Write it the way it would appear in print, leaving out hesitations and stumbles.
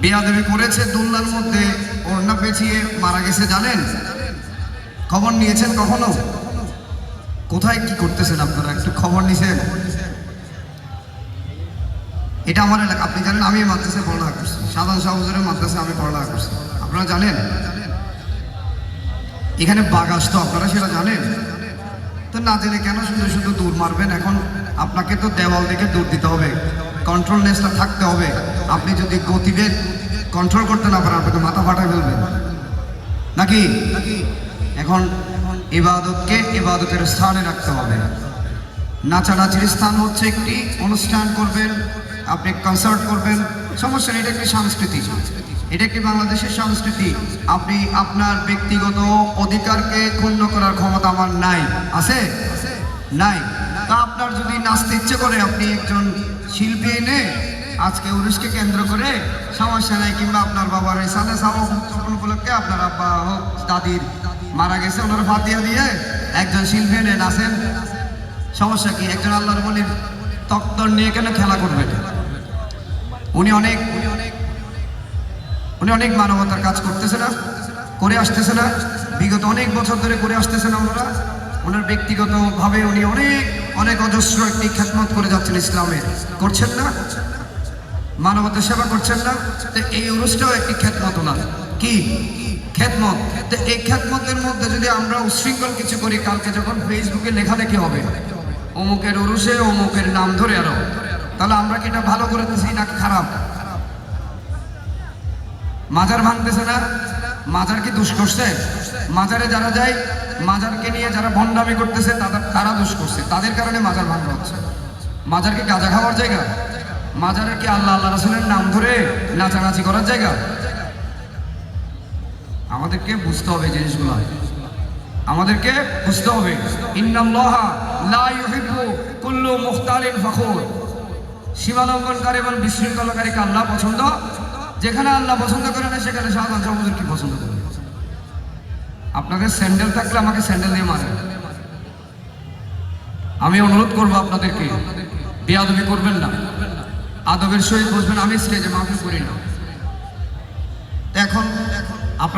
বেয়াদবি করেছে, দোলনার মধ্যে ওড়না পেঁচিয়ে মারা গেছে, জানেন? খবর নিয়েছেন কখনো? কোথায় কি করতেছেন আপনারা, একটু খবর নিছেন? এটা আমার এলাকা, আপনি জানেন আমি মাদ্রাসায় পড়ালেখা করছি, সাধারণ শাহজুরের মাদ্রাসায় আমি পড়ালেখা করছি, আপনারা জানেন? এখানে বাঘ আসতো, আপনারা সেটা জানেন? তো না জেনে কেন শুধু শুধু দৌড় মারবেন? এখন আপনাকে তো দেওয়াল দেখে দৌড় দিতে হবে, কন্ট্রোলনেসটা থাকতে হবে। আপনি যদি গতিবেগ কন্ট্রোল করতে না পারেন, আপনাকে মাথা ফাটায় ফেলবেন নাকি? এখন ইবাদতকে ইবাদতের স্থানে রাখতে হবে। নাচানাচির স্থান হচ্ছে একটি, অনুষ্ঠান করবেন, আপনি কনসার্ট করবেন, সমস্যা নেই, এটা একটি সংস্কৃতি, এটা একটি বাংলাদেশের সংস্কৃতি। আপনি আপনার ব্যক্তিগত অধিকারকে ক্ষুণ্ণ করার ক্ষমতা আমার নাই, আছে? নাই। তা আপনার যদি নাচতে ইচ্ছে করে, আপনি একজন শিল্পী এনে আজকে উরুষকে কেন্দ্র করে, সমস্যা নাই। কিংবা আপনার বাবার সালে সাবক উপলক্ষে আপনার আব্বা হোক দাদির মারা গেছে, ওনার ফাতিয়া দিয়ে একজন শিল্পী এনে নাচেন, সমস্যা কি? একজন আল্লাহর ওলির তক্তর নিয়ে কেন খেলা করবে? উনি অনেক মানবতার কাজ করতেছে না, করে আসতেছে না, বিগত অনেক বছর ধরে করে আসতেছেন আমরা। ওনার ব্যক্তিগতভাবে উনি অনেক অজস্র একটি খেদমত করে যাচ্ছেন ইসলামের, করছেন না? মানবতার সেবা করছেন না? তো এই উরুসটাও একটি খেদমত ওনার, কি খেদমত। তো এই খেদমতের মধ্যে যদি আমরা উশৃঙ্খল কিছু করি, কালকে যখন ফেসবুকে লেখালেখি হবে অমুকের উরুসে অমুকের নাম ধরে আরো, তাহলে আমরা কি এটা ভালো করতেছি নাকি খারাপ? মাজার ভাঙতেছে না, মাজার কি দোষ করছে? মাজারে যারা যায়, মাজারকে নিয়ে যারা ভণ্ডামি করতেছে তারা দোষ করছে, তাদের কারণে মাজার ভাঙা হচ্ছে। মাজার কি গাঁজা খাওয়ার জায়গা? মাজারে কি আল্লাহ আল্লাহ রাসূলের নাম ধরে নাচানাচি করার জায়গা? আমাদেরকে বুঝতে হবে জিনিসগুলো, আমাদেরকে বুঝতে হবে। ইন্নাল্লাহা লা ইউহিব্বু কুল্লু মুখতালিন ফখুর, সীমালঙ্ঘনকারী এবং বিশৃঙ্খলাকারীকে আল্লাহ পছন্দ, যেখানে আল্লাহ পছন্দ করে না সেখানে সাধারণ সমাজের কি পছন্দ করে? আপনাদের স্যান্ডেল থাকলে আমাকে স্যান্ডেল দিয়ে মারেন। আমি অনুরোধ করবো আপনাদেরকে, বেয়াদবি করবেন না, আদবের সহিত বসবেন। আমি স্টেজে মাহফিল করি না। এখন